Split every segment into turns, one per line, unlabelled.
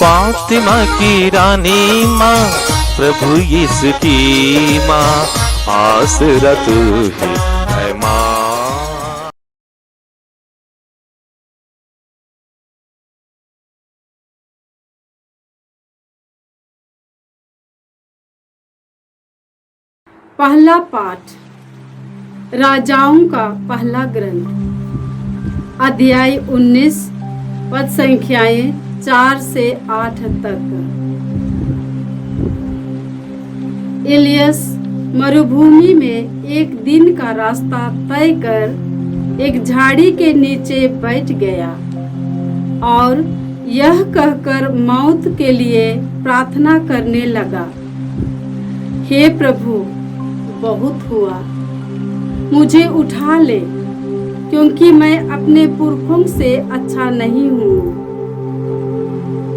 फातिमा की रानी माँ, प्रभु यीशु की माँ, आसरा तू ही है माँ।
पहला पाठ राजाओं का पहला ग्रंथ, अध्याय 19, पद संख्याएं 4 से 8 तक। इलियस मरुभूमि में एक दिन का रास्ता तय कर एक झाड़ी के नीचे बैठ गया और यह कहकर मौत के लिए प्रार्थना करने लगा, हे प्रभु, बहुत हुआ, मुझे उठा ले, क्योंकि मैं अपने पुरखों से अच्छा नहीं हूँ।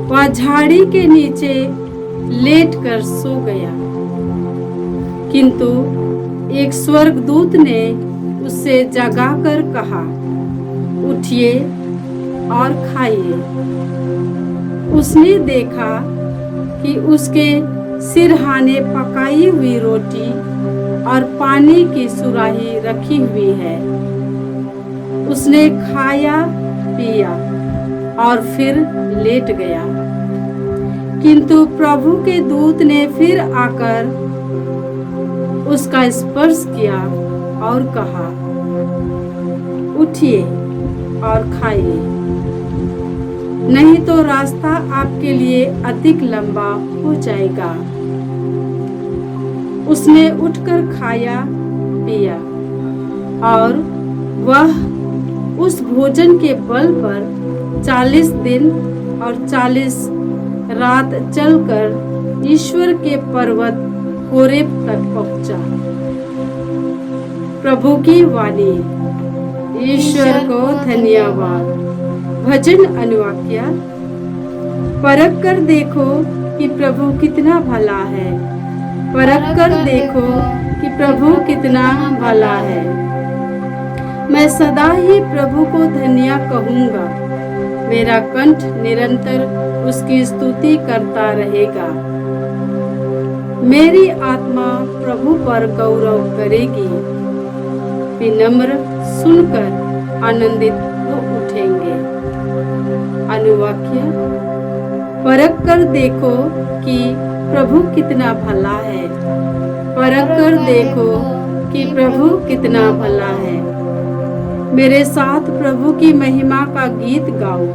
वह झाड़ी के नीचे लेटकर सो गया, किंतु एक स्वर्गदूत ने उसे जगाकर कहा, उठिए और खाइए। उसने देखा कि उसके सिरहाने पकाई हुई रोटी और पानी की सुराही रखी हुई है। उसने खाया पिया और फिर लेट गया। किंतु प्रभु के दूत ने फिर आकर उसका स्पर्श किया और कहा, उठिए और खाइए, नहीं तो रास्ता आपके लिए अधिक लंबा हो जाएगा। उसने उठकर खाया पिया और वह उस भोजन के बल पर 40 दिन और 40 रात चलकर ईश्वर के पर्वत होरेब तक पहुंचा। प्रभु की वाणी। ईश्वर को धन्यवाद। भजन अनुवाक्य। परख कर देखो कि प्रभु कितना भला है, परख कर देखो कि प्रभु कितना भला है। मैं सदा ही प्रभु को धन्य कहूँगा, मेरा कंठ निरंतर उसकी स्तुति करता रहेगा। मेरी आत्मा प्रभु पर गौरव करेगी, विनम्र सुनकर आनंदित हो उठेंगे। अनुवाक्य। परख कर देखो कि प्रभु कितना भला है, परख कर देखो कि प्रभु कितना भला है। मेरे साथ प्रभु की महिमा का गीत गाओ।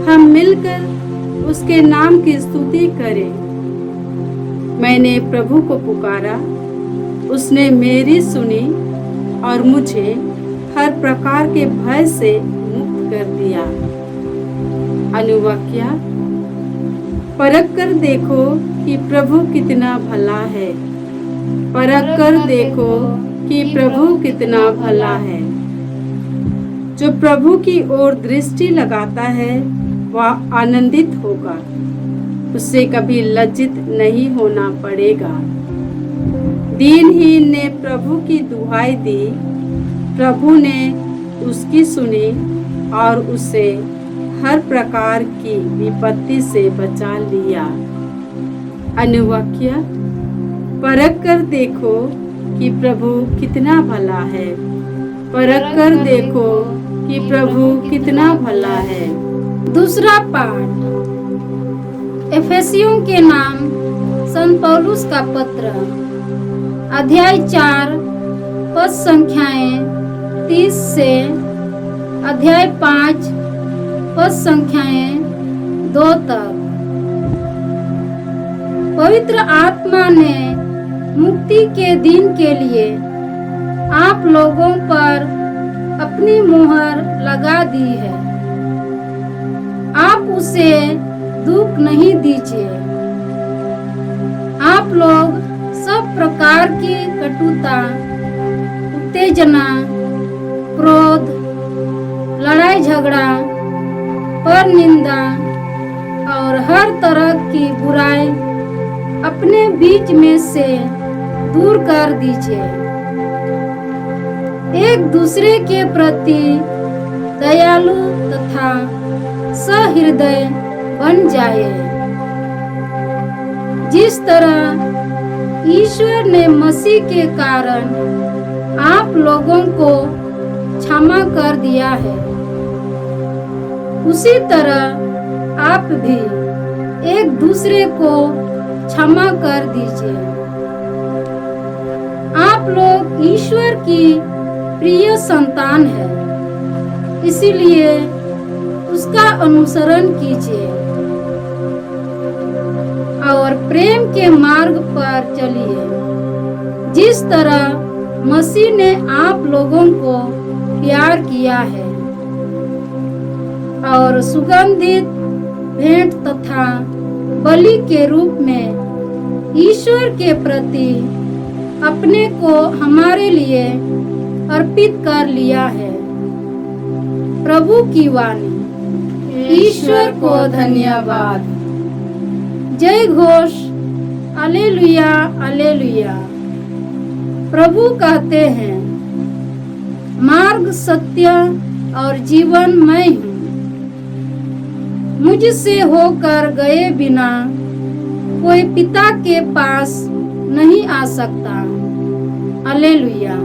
हम मिलकर उसके नाम की स्तुति करें। मैंने प्रभु को पुकारा, उसने मेरी सुनी और मुझे हर प्रकार के भय से मुक्त कर दिया। अनुवाक्य। परख कर देखो कि प्रभु कितना भला है, परख कर देखो कि प्रभु कितना भला है। जो प्रभु की ओर दृष्टि लगाता है वह आनंदित होगा, उससे कभी लज्जित नहीं होना पड़ेगा। दीनहीन ने प्रभु की दुहाई दी, प्रभु ने उसकी सुनी और उसे हर प्रकार की विपत्ति से बचा लिया। अनुवाक्य। परख कर देखो कि प्रभु कितना भला है, परख कर देखो कि प्रभु कितना भला है। दूसरा पाठ। एफेसियों के नाम संत पौलुस का पत्र, अध्याय 4, पद संख्याएं 30 से अध्याय 5, पद संख्याएं 2 तक। पवित्र आत्मा ने मुक्ति के दिन के लिए आप लोगों पर अपनी मुहर लगा दी है। आप उसे दुख नहीं दीजिए। आप लोग सब प्रकार की कटुता, उत्तेजना, क्रोध, लड़ाई झगड़ा, पर निंदा और हर तरह की बुराई अपने बीच में से दूर कर दीजिए। एक दूसरे के प्रति दयालु तथा सहृदय बन जाए। जिस तरह ईश्वर ने मसीह के कारण आप लोगों को क्षमा कर दिया है, उसी तरह आप भी एक दूसरे को क्षमा कर दीजिए। आप लोग ईश्वर की प्रिय संतान है, इसीलिए उसका अनुसरण कीजिए और प्रेम के मार्ग पर चलिए, जिस तरह मसीह ने आप लोगों को प्यार किया है और सुगंधित भेंट तथा बलि के रूप में ईश्वर के प्रति अपने को हमारे लिए अर्पित कर लिया है। प्रभु की वाणी। ईश्वर को धन्यवाद। जय घोष। Hallelujah hallelujah. प्रभु कहते हैं, मार्ग, सत्य और जीवन मैं हूँ। मुझसे होकर गए बिना कोई पिता के पास नहीं आ सकता। हालेलुया।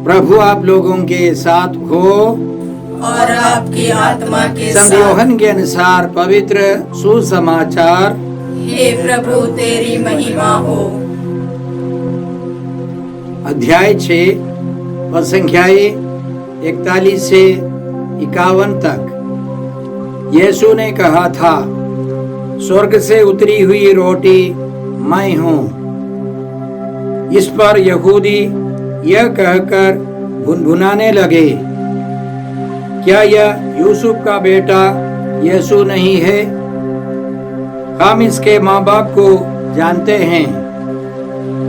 प्रभु आप लोगों के साथ हो
और आपकी आत्मा के
संत
साथ।
यूहन्ना के अनुसार पवित्र सुसमाचार।
हे प्रभु तेरी महिमा हो।
अध्याय 6 व संख्याएं 41 से 51 तक। यीशु ने कहा था, स्वर्ग से उतरी हुई रोटी मैं हूँ। इस पर यहूदी यह कहकर भुनभुनाने लगे, क्या यह यूसुफ का बेटा यीशु नहीं है? हम इसके माँ बाप को जानते हैं,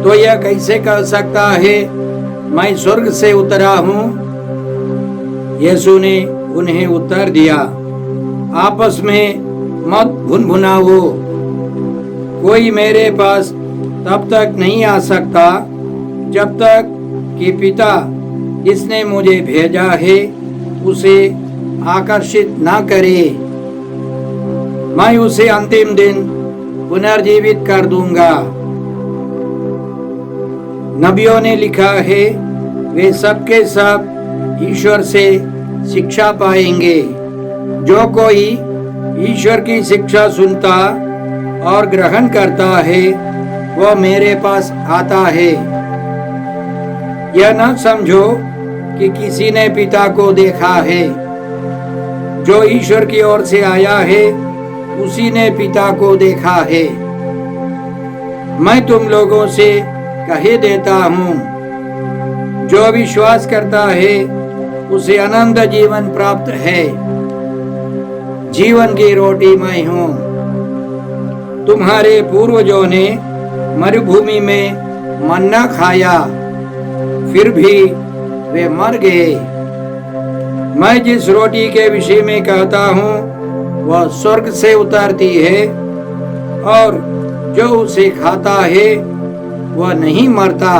तो यह कैसे कह सकता है मैं स्वर्ग से उतरा हूँ? यीशु ने उन्हें उत्तर दिया, आपस में मत भुनभुनाओ। कोई मेरे पास तब तक नहीं आ सकता जब तक कि पिता जिसने मुझे भेजा है उसे आकर्षित ना करे। मैं उसे अंतिम दिन पुनर्जीवित कर दूंगा। नबियों ने लिखा है, वे सबके सब ईश्वर से शिक्षा पाएंगे। जो कोई ईश्वर की शिक्षा सुनता और ग्रहण करता है वह मेरे पास आता है। यह न समझो कि किसी ने पिता को देखा है। जो ईश्वर की ओर से आया है उसी ने पिता को देखा है। मैं तुम लोगों से कह देता हूँ, जो विश्वास करता है उसे अनंत जीवन प्राप्त है। जीवन की रोटी मैं हूँ। तुम्हारे पूर्वजों ने मरुभूमि में मन्ना खाया, फिर भी वे मर गए। मैं जिस रोटी के विषय में कहता हूँ वह स्वर्ग से उतरती है, और जो उसे खाता है वह नहीं मरता।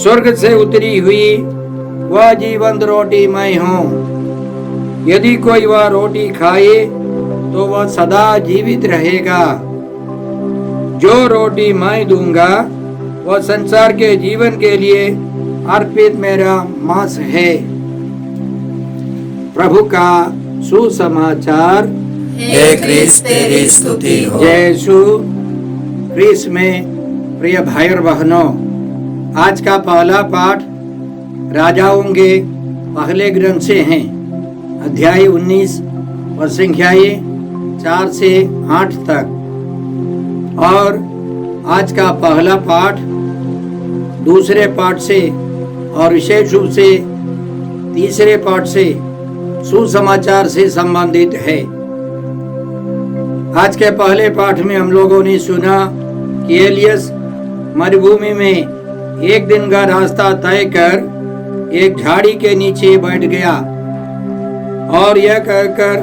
स्वर्ग से उतरी हुई वह जीवंत रोटी मैं हूँ। यदि कोई वह रोटी खाए तो वह सदा जीवित रहेगा। जो रोटी मैं दूंगा वह संसार के जीवन के लिए अर्पित मेरा मांस है। प्रभु का सुसमाचार।
हे क्रिस्त तेरी स्तुति हो।
जय यीशु क्रिस्त में प्रिय भाई और बहनों, आज का पहला पाठ राजाओं के पहले ग्रंथ से हैं। अध्याय 19 और संख्याएं 4 से 8 तक। और आज का पहला पाठ दूसरे पाठ से और विशेष रूप से तीसरे पाठ से सुसमाचार से संबंधित है। आज के पहले पाठ में हम लोगों ने सुना कि एलियस मरुभूमि में एक दिन का रास्ता तय कर एक झाड़ी के नीचे बैठ गया और यह कहकर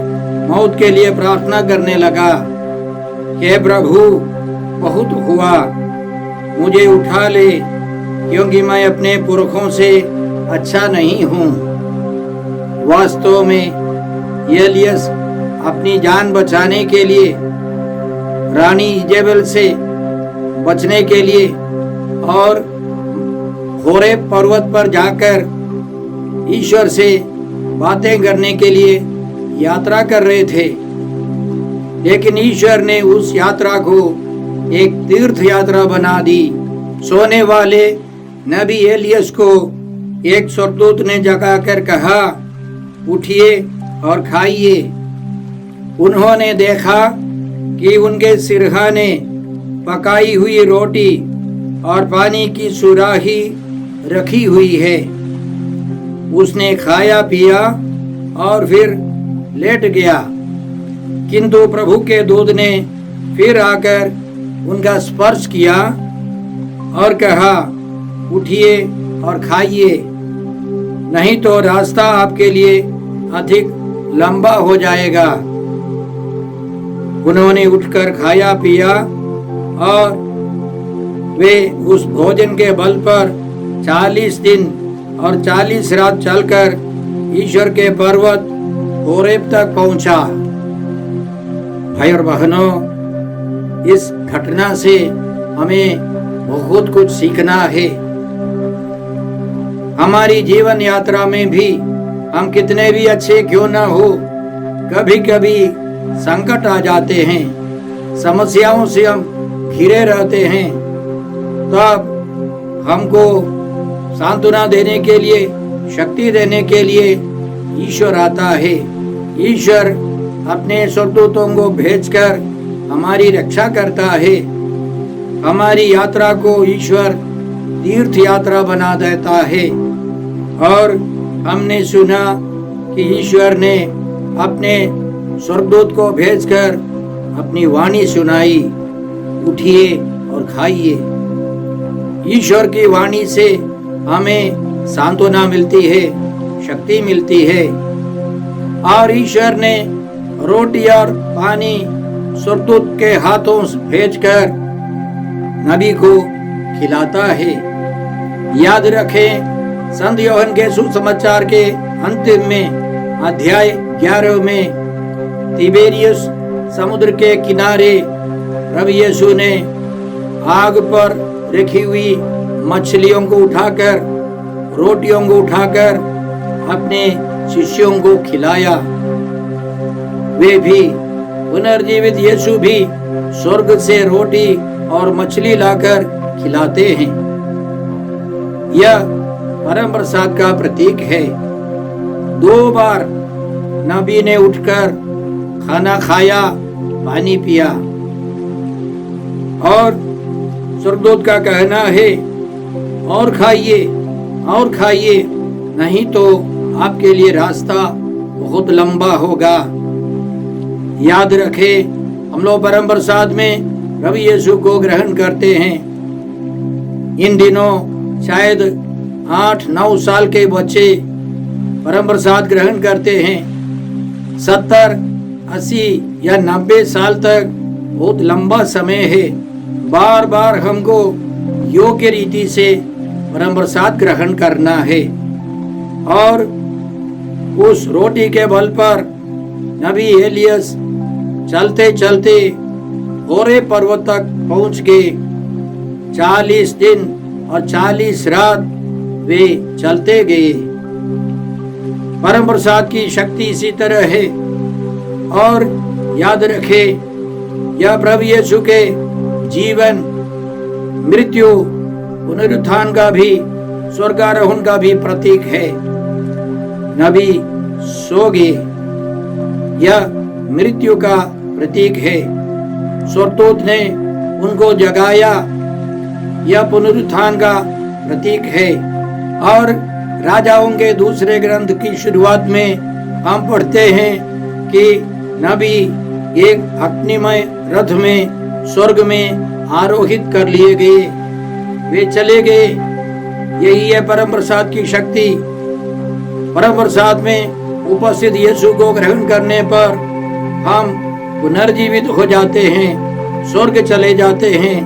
मौत के लिए प्रार्थना करने लगा, हे प्रभु बहुत हुआ, मुझे उठा ले, क्योंकि मैं अपने पुरखों से अच्छा नहीं हूँ। वास्तव में एलियस अपनी जान बचाने के लिए, रानी इजेबेल से बचने के लिए और होरेब पर्वत पर जाकर ईश्वर से बातें करने के लिए यात्रा कर रहे थे। लेकिन ईश्वर ने उस यात्रा को एक तीर्थ यात्रा बना दी। सोने वाले नबी एलियस को एक स्वर्गदूत ने जगाकर कहा, उठिए और खाइए। उन्होंने देखा कि उनके सिरहाने पकाई हुई रोटी और पानी की सुराही रखी हुई है। उसने खाया पिया और फिर लेट गया। किंतु प्रभु के दूत ने फिर आकर उनका स्पर्श किया और कहा, उठिए और खाइए, नहीं तो रास्ता आपके लिए अधिक लंबा हो जाएगा। उन्होंने उठकर खाया पिया और वे उस भोजन के बल पर 40 दिन और 40 रात चलकर ईश्वर के पर्वत होरेब तक पहुंचा। भाई और बहनों, इस घटना से हमें बहुत कुछ सीखना है। हमारी जीवन यात्रा में भी हम कितने भी अच्छे क्यों ना हो, कभी कभी संकट आ जाते हैं, समस्याओं से हम घिरे रहते हैं। तब हमको सांत्वना देने के लिए, शक्ति देने के लिए ईश्वर आता है। ईश्वर अपने स्वर्गदूतों को भेजकर हमारी रक्षा करता है। हमारी यात्रा को ईश्वर तीर्थ यात्रा बना देता है। और हमने सुना कि ईश्वर ने अपने स्वर्गदूत को भेजकर अपनी वाणी सुनाई, उठिए और खाइए। ईश्वर की वाणी से हमें सांत्वना मिलती है, शक्ति मिलती है। और ईश्वर ने रोटी और पानी स्वर्गदूत के हाथों भेजकर नबी को खिलाता है। याद रखें, संत यूहन्ना के सुसमाचार के अंतिम में अध्याय 11 में तिबेरियस समुद्र के किनारे प्रभु यीशु ने आग पर रखी हुई मछलियों को उठाकर, रोटियों को उठाकर अपने शिष्यों को खिलाया। वे भी पुनर्जीवित यीशु भी स्वर्ग से रोटी और मछली लाकर खिलाते हैं। यह परम प्रसाद का प्रतीक है। 2 बार नबी ने उठकर खाना खाया, पानी पिया। और स्वर्गदूत का कहना है, और खाइए, नहीं तो आपके लिए रास्ता बहुत लंबा होगा। याद रखें, हम लोग परम प्रसाद में प्रभु यीशु को ग्रहण करते हैं। इन दिनों शायद 8-9 साल के बच्चे परम प्रसाद ग्रहण करते हैं। 70, 80 या 90 साल तक बहुत लंबा समय है। बार बार हमको योग्य रीति से परम प्रसाद ग्रहण करना है। और उस रोटी के बल पर नबी एलियस चलते चलते होरेब पर्वत तक पहुंच गए। 40 दिन और 40 रात वे चलते गए। परम प्रसाद की शक्ति इसी तरह है। और याद रखें, यह प्रभु यीशु के जीवन, मृत्यु, पुनरुत्थान का भी, स्वर्गारोहण का भी प्रतीक है। नबी सो गए, यह मृत्यु का प्रतीक है। स्वर्गदूत ने उनको जगाया, यह पुनरुत्थान का प्रतीक है। और राजाओं के दूसरे ग्रंथ की शुरुआत में हम पढ़ते हैं कि नबी एक अग्निमय रथ में स्वर्ग में आरोहित कर लिए गए, वे चले गए। यही है परम प्रसाद की शक्ति। परम प्रसाद में उपस्थित यीशु को ग्रहण करने पर हम पुनर्जीवित हो जाते हैं, स्वर्ग चले जाते हैं,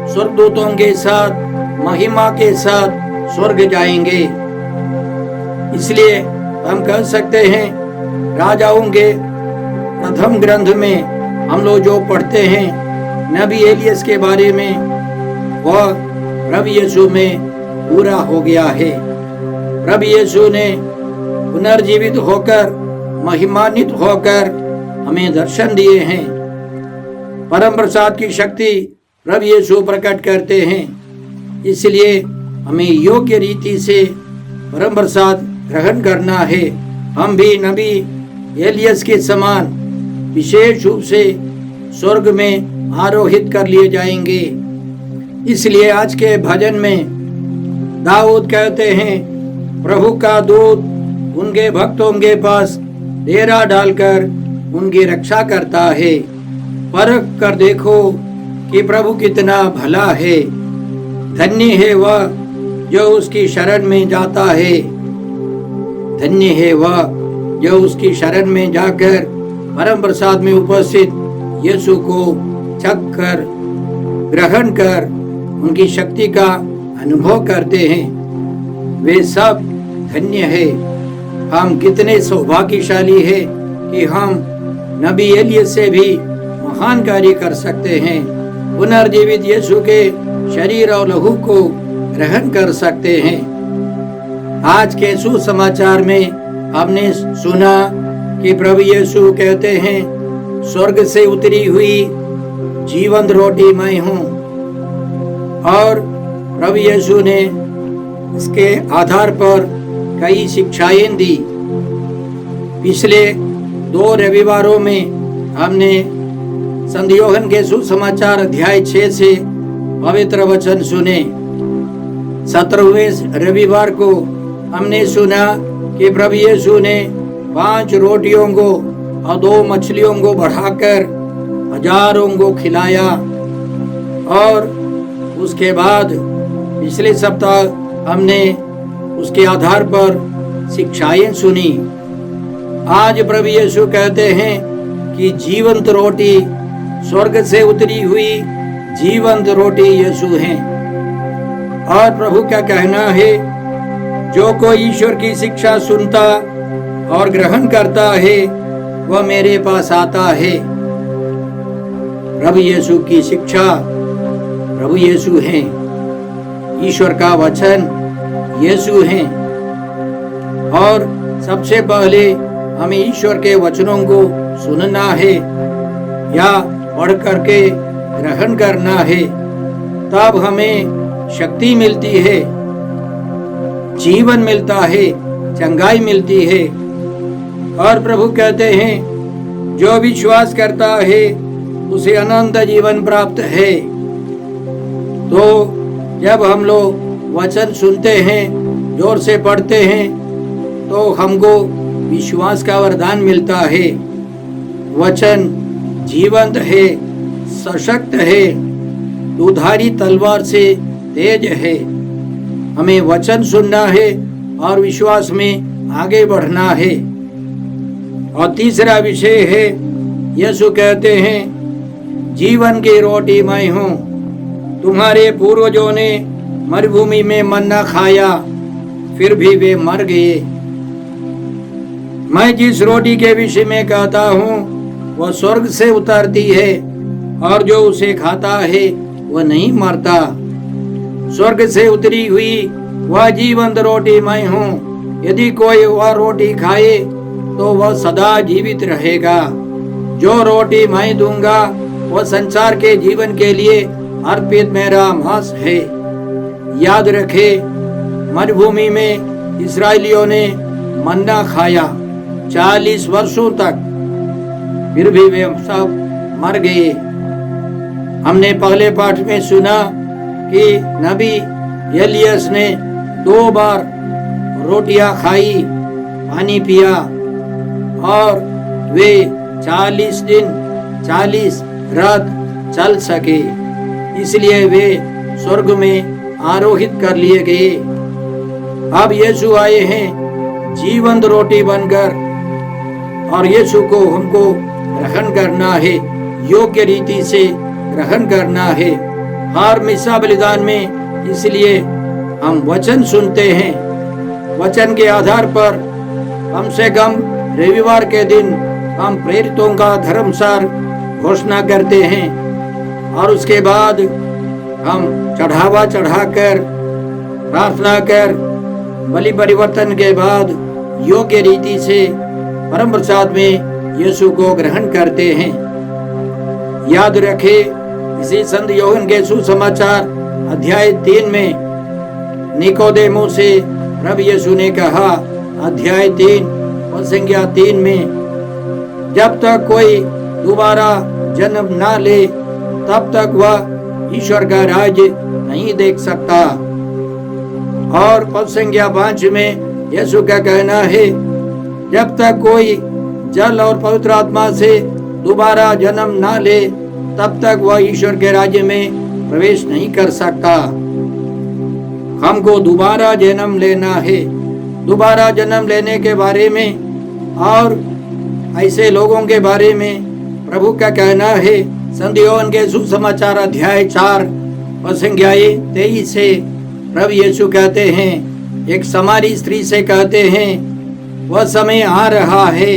स्वर्गदूतों के साथ महिमा के साथ स्वर्ग जाएंगे। इसलिए हम कह सकते हैं, राजाओं के प्रथम ग्रंथ में हम लोग जो पढ़ते हैं नबी एलियस के बारे में, वह प्रभु यीशु में पूरा हो गया है। प्रभु यीशु ने पुनर्जीवित होकर, महिमान्वित होकर हमें दर्शन दिए हैं। परम प्रसाद की शक्ति प्रभु यीशु प्रकट करते हैं, इसलिए हमें योग्य रीति से परम प्रसाद ग्रहण करना है। हम भी नबी एलियस के समान विशेष रूप से स्वर्ग में आरोहित कर लिए जाएंगे। इसलिए आज के भजन में दाऊद कहते हैं, प्रभु का दूत उनके भक्तों के पास डेरा डालकर उनकी रक्षा करता है। परख कर देखो कि प्रभु कितना भला है। धन्य है वह जो उसकी शरण में जाता है। धन्य है वह जो उसकी शरण में जाकर परम प्रसाद में उपस्थित यीशु को छक कर, ग्रहण कर, उनकी शक्ति का अनुभव करते हैं। वे सब धन्य है। हम कितने सौभाग्यशाली है कि हम नबी एलियस से भी महान कार्य कर सकते हैं। पुनर्जीवित यीशु के शरीर और लहू को ग्रहण कर सकते हैं। आज के सुसमाचार में हमने सुना कि प्रभु यीशु कहते हैं, स्वर्ग से उतरी हुई जीवंत रोटी मैं हूँ। और प्रभु यीशु ने इसके आधार पर कई शिक्षाएं दी। पिछले 2 रविवारों में हमने संत यूहन्ना के सुसमाचार अध्याय 6 से पवित्र वचन सुने। 17वें रविवार को हमने सुना कि प्रभु यीशु ने 5 रोटियों को और 2 मछलियों को बढ़ाकर हजारों को खिलाया। और उसके बाद पिछले सप्ताह हमने उसके आधार पर शिक्षाएं सुनी। आज प्रभु यीशु कहते हैं कि जीवंत रोटी, स्वर्ग से उतरी हुई जीवंत रोटी यीशु हैं। और प्रभु का कहना है, जो कोई ईश्वर की शिक्षा सुनता और ग्रहण करता है वह मेरे पास आता है। प्रभु यीशु की शिक्षा प्रभु यीशु हैं। ईश्वर का वचन यीशु हैं। और सबसे पहले हमें ईश्वर के वचनों को सुनना है या पढ़ करके ग्रहण करना है, तब हमें शक्ति मिलती है, जीवन मिलता है, चंगाई मिलती है। और प्रभु कहते हैं, जो विश्वास करता है उसे अनंत जीवन प्राप्त है। तो जब हम लोग वचन सुनते हैं, जोर से पढ़ते हैं, तो हमको विश्वास का वरदान मिलता है। वचन जीवंत है, सशक्त है, दुधारी तलवार से तेज है। हमें वचन सुनना है और विश्वास में आगे बढ़ना है। और तीसरा विषय है, यीशु कहते हैं, जीवन की रोटी मैं हूँ। तुम्हारे पूर्वजों ने मरुभूमि में मन्ना खाया, फिर भी वे मर गए। मैं जिस रोटी के विषय में कहता हूँ वह स्वर्ग से उतरती है, और जो उसे खाता है वह नहीं मरता। स्वर्ग से उतरी हुई वह जीवंत रोटी मैं हूँ। यदि कोई वह रोटी खाए तो वह सदा जीवित रहेगा। जो रोटी मैं दूंगा वह संसार के जीवन के लिए अर्पित मेरा मांस है। याद रखे, मरुभूमि में इस्राएलियों ने मन्ना खाया 40 वर्षों तक, फिर भी वे सब मर गए। हमने पहले पाठ में सुना कि नबी एलियस ने 2 बार रोटियां खाई, पानी पिया, और वे 40 दिन 40 रात चल सके। इसलिए वे स्वर्ग में आरोहित कर लिए गए। अब यीशु आए हैं जीवंत रोटी बनकर, और यीशु को हमको ग्रहण करना है, योग्य रीति से ग्रहण करना है। हर मिसा बलिदान में इसलिए हम वचन सुनते हैं। वचन के आधार पर कम से कम रविवार के दिन हम प्रेरितों का धर्मसार घोषणा करते हैं और उसके बाद हम चढ़ावा चढ़ाकर प्रार्थना कर बलि परिवर्तन के बाद योग्य रीति से परम प्रसाद में यीशु को ग्रहण करते हैं। याद रखे, इसी संत यूहन्ना के सुसमाचार अध्याय 3 में निकोदेमो से प्रभु यीशु ने कहा, अध्याय 3 और संज्ञा 3 में, जब तक कोई दोबारा जन्म ना ले तब तक वह ईश्वर का राज्य नहीं देख सकता। और पद संज्ञा 5 में यीशु का कहना है, जब तक कोई जल और पवित्र आत्मा से दोबारा जन्म ना ले तब तक वह ईश्वर के राज्य में प्रवेश नहीं कर सकता। हमको दोबारा जन्म लेना है। दोबारा जन्म लेने के बारे में और ऐसे लोगों के बारे में प्रभु का कहना है, संत यूहन्ना के सुसमाचार अध्याय 4 और संज्ञा 23 से प्रभु यीशु कहते हैं, एक समारी स्त्री से कहते हैं, वह समय आ रहा है,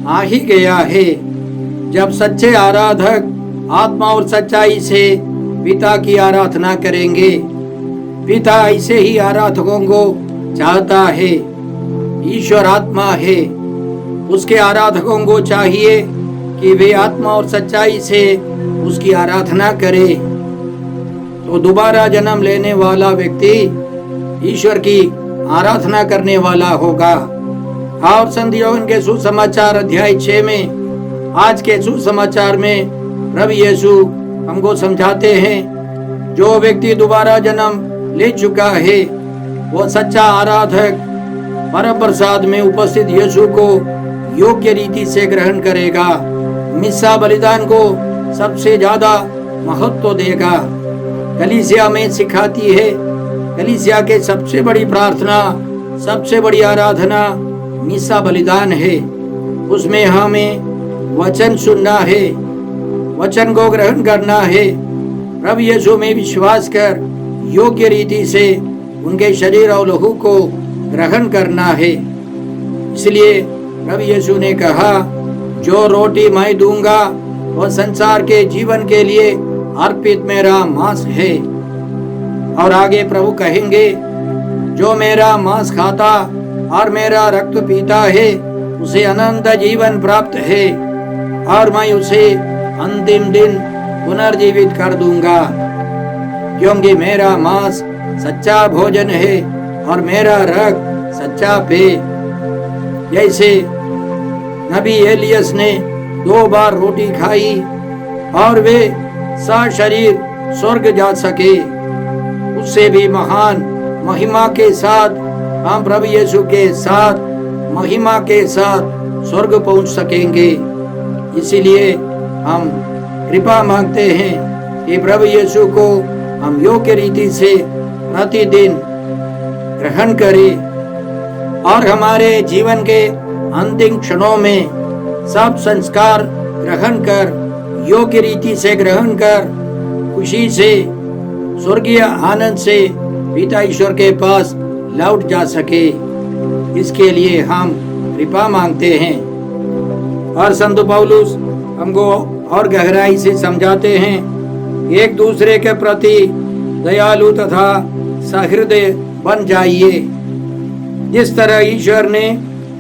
आ ही गया है, जब सच्चे आराधक आत्मा और सच्चाई से पिता की आराधना करेंगे। पिता ऐसे ही आराधकों को चाहता है। ईश्वर आत्मा है, उसके आराधकों को चाहिए कि वे आत्मा और सच्चाई से उसकी आराधना करे। तो दोबारा जन्म लेने वाला व्यक्ति ईश्वर की आराधना करने वाला होगा। और संत यूहन्ना के सुसमाचार अध्याय 6 में, आज के सुसमाचार में प्रभु यीशु हमको समझाते हैं, जो व्यक्ति दोबारा जन्म ले चुका है वो सच्चा आराधक परम प्रसाद में उपस्थित यीशु को योग्य रीति से ग्रहण करेगा। मिस्सा बलिदान को सबसे ज्यादा महत्व देगा। कलीसिया में सिखाती है, कलीसिया के सबसे बड़ी प्रार्थना, सबसे बड़ी आराधना मिस्सा बलिदान है। उसमें हमें वचन सुनना है, वचन को ग्रहण करना है, प्रभु यीशु में विश्वास कर योग्य रीति से उनके शरीर और लहू को ग्रहण करना है। इसलिए प्रभु यीशु ने कहा, जो रोटी मैं दूंगा वह संसार के जीवन के लिए अर्पित मेरा मांस है। और आगे प्रभु कहेंगे, जो मेरा मांस खाता और मेरा रक्त पीता है उसे अनंत जीवन प्राप्त है और मैं उसे अंतिम दिन पुनर्जीवित कर दूंगा। क्योंकि मेरा मांस सच्चा भोजन है और मेरा रक्त सच्चा पेय। जैसे नबी एलियस ने 2 बार रोटी खाई और वे सशरीर स्वर्ग जा सके, उससे भी महान महिमा के साथ हम प्रभु यीशु के साथ महिमा के साथ स्वर्ग पहुंच सकेंगे। इसीलिए हम कृपा मांगते हैं कि प्रभु यीशु को हम योग्य रीति से प्रतिदिन ग्रहण करें और हमारे जीवन के अंतिम क्षणों में सब संस्कार ग्रहण कर, योग्य रीति से ग्रहण कर, खुशी से स्वर्गीय आनंद से पिता ईश्वर के पास लौट जा सके। इसके लिए हम कृपा मांगते हैं। और संत पौलुस हमको और गहराई से समझाते हैं, एक दूसरे के प्रति दयालु तथा सहृदय बन जाइए। जिस तरह ईश्वर ने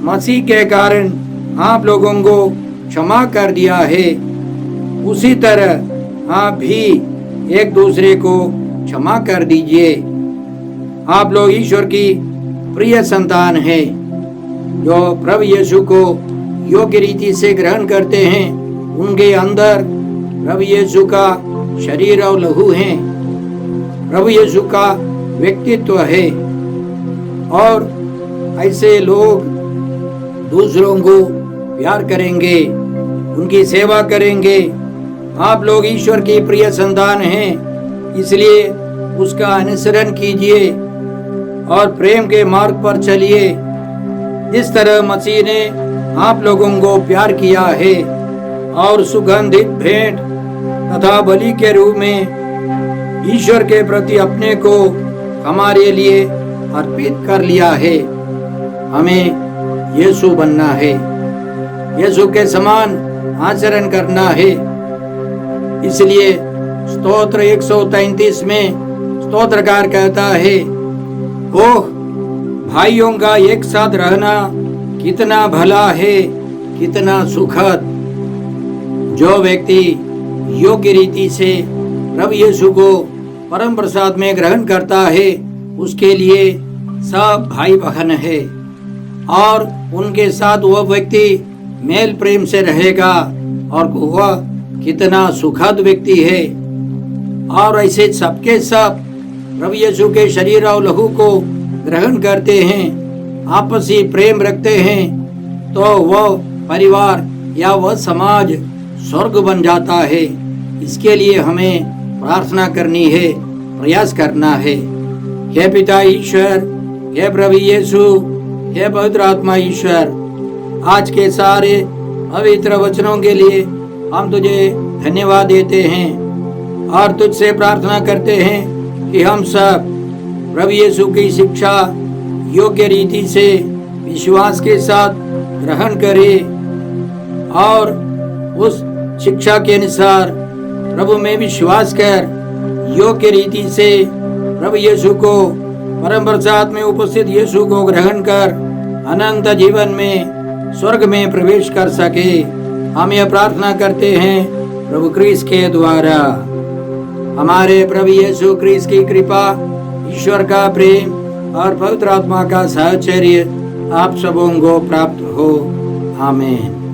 मसीह के कारण आप लोगों को क्षमा कर दिया है, उसी तरह आप भी एक दूसरे को क्षमा कर दीजिए। आप लोग ईश्वर की प्रिय संतान हैं, जो प्रभु यीशु को योग्य रीति से ग्रहण करते हैं। उनके अंदर प्रभु यीशु का शरीर और लहू हैं, प्रभु यीशु का व्यक्तित्व है। और ऐसे लोग दूसरों को प्यार करेंगे, उनकी सेवा करेंगे। आप लोग ईश्वर की प्रिय संतान हैं, इसलिए उसका अनुसरण कीजिए और प्रेम के मार्ग पर चलिए। जिस तरह मसीह ने आप लोगों को प्यार किया है और सुगंधित भेंट तथा बलि के रूप में ईश्वर के प्रति अपने को हमारे लिए अर्पित कर लिया है, हमें यीशु बनना है। यीशु के समान आचरण करना है। इसलिए स्तोत्र 133 में स्तोत्रकार कहता है, ओह भाइयों का एक साथ रहना कितना भला है, कितना सुखद। जो व्यक्ति योग्य रीति से प्रभु यीशु को परम प्रसाद में ग्रहण करता है, उसके लिए सब भाई बहन है और उनके साथ वह व्यक्ति मेल प्रेम से रहेगा और वह कितना सुखद व्यक्ति है। और ऐसे सबके सब प्रभु यीशु के शरीर और लहू को ग्रहण करते हैं, आपसी प्रेम रखते हैं, तो वह परिवार या वह समाज स्वर्ग बन जाता है। इसके लिए हमें प्रार्थना करनी है, प्रयास करना है। हे पिता ईश्वर, हे प्रभु यीशु, हे पवित्र आत्मा ईश्वर, आज के सारे पवित्र वचनों के लिए हम तुझे धन्यवाद देते हैं और तुझसे प्रार्थना करते हैं कि हम सब प्रभु यीशु की शिक्षा योग्य रीति से विश्वास के साथ ग्रहण करें और उस शिक्षा के अनुसार प्रभु में विश्वास कर योग्य रीति से प्रभु यीशु को परम प्रसाद में उपस्थित यीशु को ग्रहण कर अनंत जीवन में स्वर्ग में प्रवेश कर सके। हम यह प्रार्थना करते हैं प्रभु क्रिस्त के द्वारा। हमारे प्रभु यीशु क्रिस्त की कृपा, ईश्वर का प्रेम और पवित्र आत्मा का साहचर्य आप सबों को प्राप्त हो। आमीन।